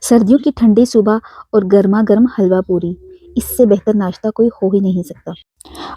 सर्दियों की ठंडी सुबह और गर्मा गर्म हलवा पूरी, इससे बेहतर नाश्ता कोई हो ही नहीं सकता।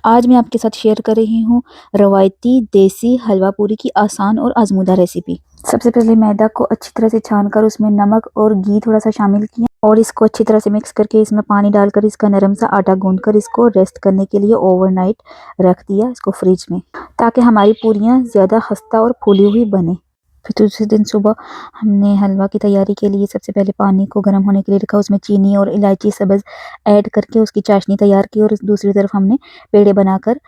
आज मैं आपके साथ शेयर कर रही हूँ रवायती देसी हलवा पूरी की आसान और आजमूदा रेसिपी। सबसे पहले मैदा को अच्छी तरह से छानकर उसमें नमक और घी थोड़ा सा शामिल किया और इसको अच्छी तरह से मिक्स करके इसमें पानी डालकर इसका नरम सा आटा गूंदकर इसको रेस्ट करने के लिए ओवरनाइट रख दिया इसको फ्रिज में, ताकि हमारी पूरियाँ ज़्यादा खस्ता और फूली हुई बने। फिर दूसरे दिन सुबह हमने हलवा की तैयारी के लिए सबसे पहले पानी को गर्म होने के लिए रखा, उसमें चीनी और इलायची सब्ज़ ऐड करके उसकी चाशनी तैयार की और दूसरी तरफ हमने पेड़े बनाकर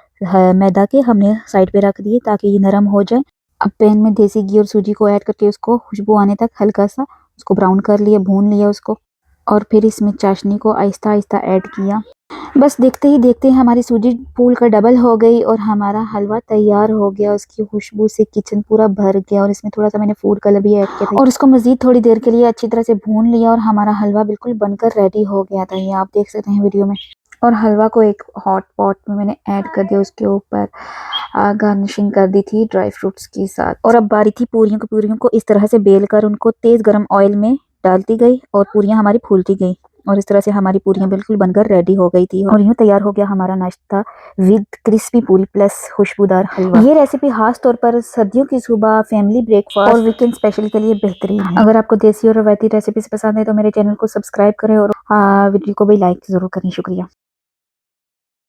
मैदा के हमने साइड पे रख दिए ताकि ये नरम हो जाए। अब पैन में देसी घी और सूजी को ऐड करके उसको खुशबू आने तक हल्का सा उसको ब्राउन कर लिया, भून लिया उसको, और फिर इसमें चाशनी को आहिस्ता आहिस्ता ऐड किया। बस देखते ही देखते हमारी सूजी फूल कर डबल हो गई और हमारा हलवा तैयार हो गया। उसकी खुशबू से किचन पूरा भर गया और इसमें थोड़ा सा मैंने फूड कलर भी ऐड किया था और उसको मज़ीद थोड़ी देर के लिए अच्छी तरह से भून लिया और हमारा हलवा बिल्कुल बनकर रेडी हो गया था। ये आप देख सकते हैं वीडियो में। और हलवा को एक हॉट पॉट में मैंने ऐड कर दिया, उसके ऊपर गार्निशिंग कर दी थी ड्राई फ्रूट्स के साथ। और अब बारी थी पूरियों को इस तरह से बेल कर उनको तेज़ गर्म ऑयल में डालती गई और पूरियाँ हमारी फूलती गई और इस तरह से हमारी पूरियाँ बिल्कुल बनकर रेडी हो गई थी और यूँ तैयार हो गया हमारा नाश्ता विद क्रिस्पी पूरी प्लस खुशबूदार हलवा। ये रेसिपी खास तौर पर सर्दियों की सुबह, फैमिली ब्रेकफास्ट और वीकेंड स्पेशल के लिए बेहतरीन है। अगर आपको देसी और रवायती रेसिपीज पसंद है तो मेरे चैनल को सब्सक्राइब करें और वीडियो को भी लाइक जरूर करें। शुक्रिया।